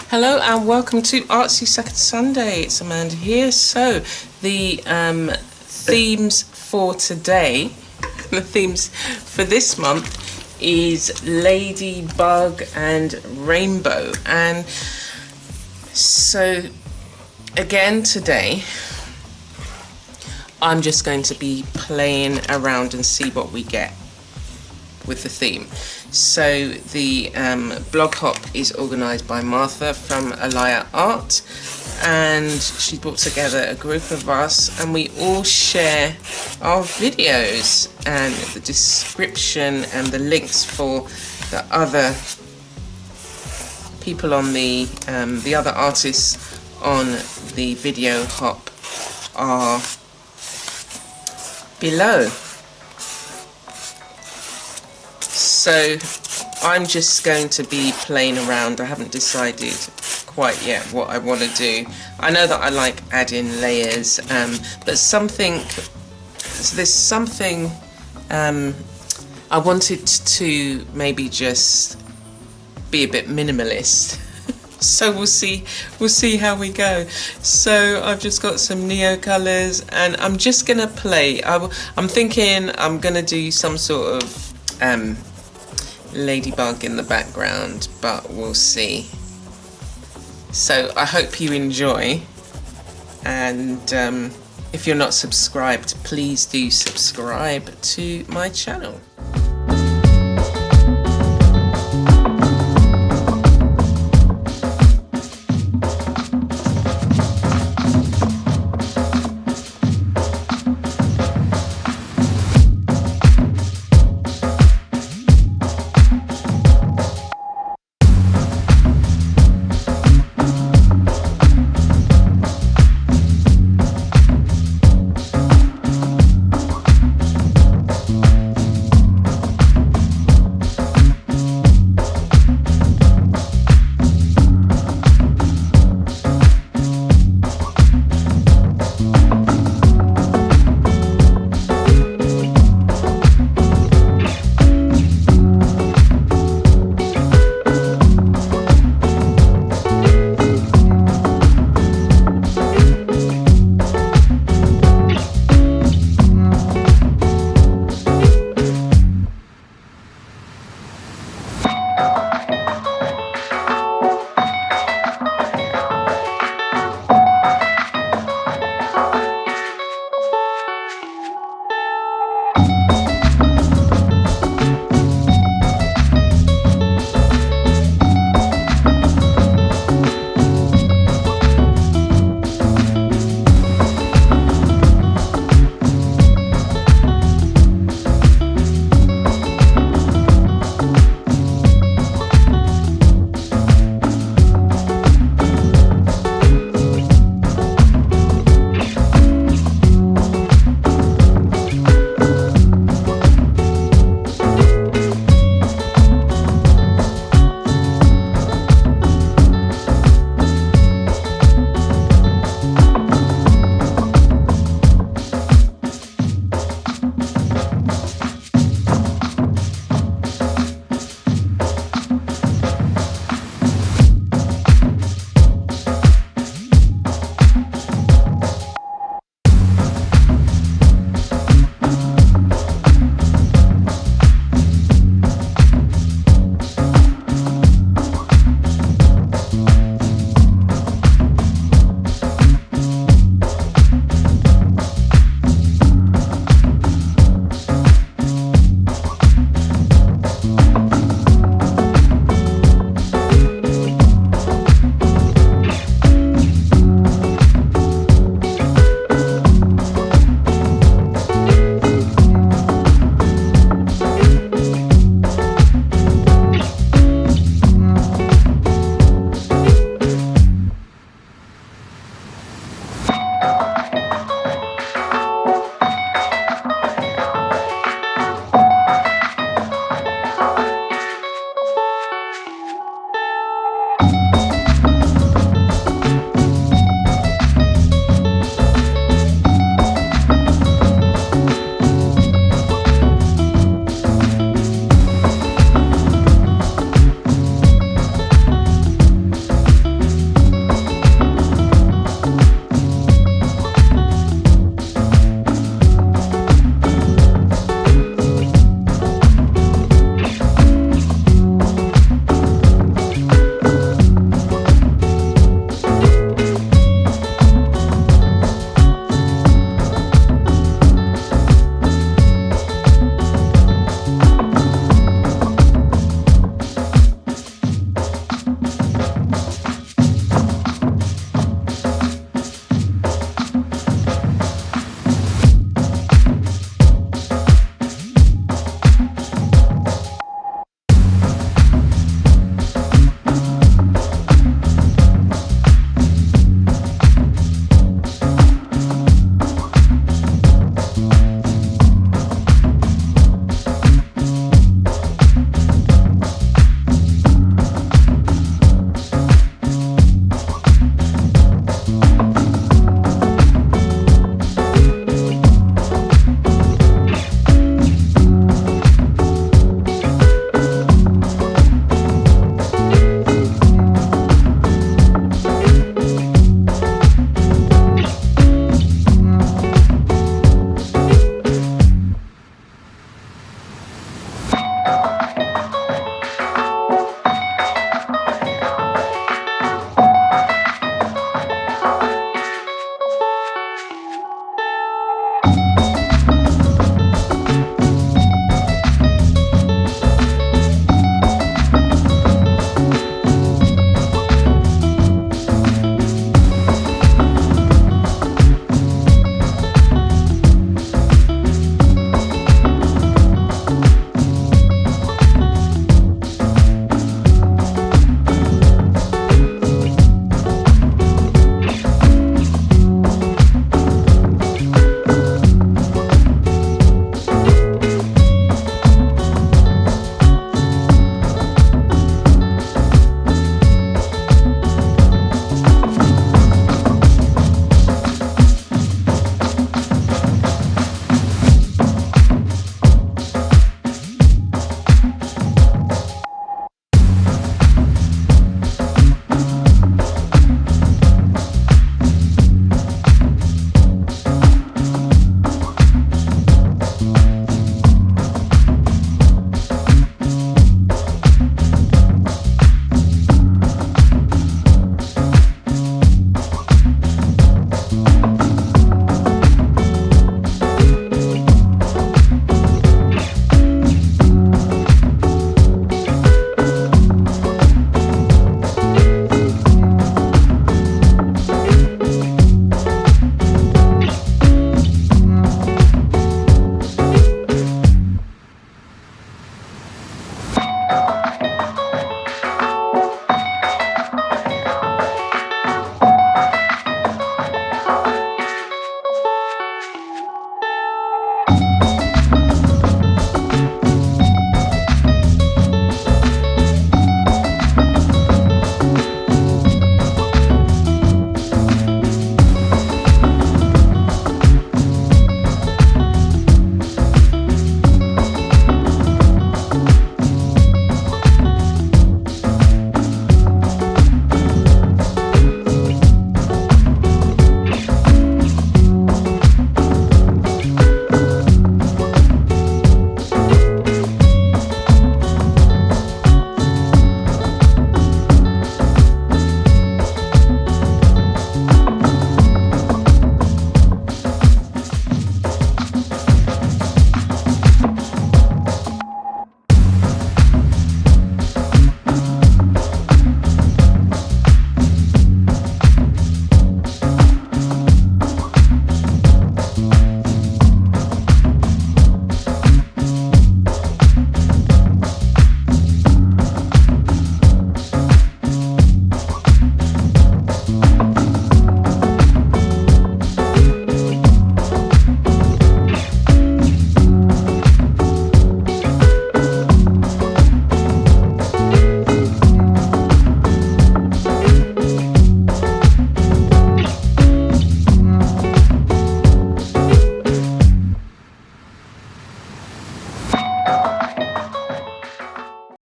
Hello and welcome to Artsy Second Sunday. It's Amanda here. So the themes for today, the themes for this month is ladybug and rainbow. And so again today I'm just going to be playing around and see what we get with the theme. So the blog hop is organised by Martha from Alaya Art, and she brought together a group of us and we all share our videos and the description and the links for the other people on the other artists on the video hop are below. So I'm just going to be playing around. I haven't decided quite yet what I want to do. I know that I like adding layers, but there's something I wanted to maybe just be a bit minimalist. So we'll see how we go. So I've just got some neo colors and I'm just gonna play. I'm thinking I'm gonna do some sort of ladybug in the background, but we'll see. So I hope you enjoy, and if you're not subscribed, please do subscribe to my channel.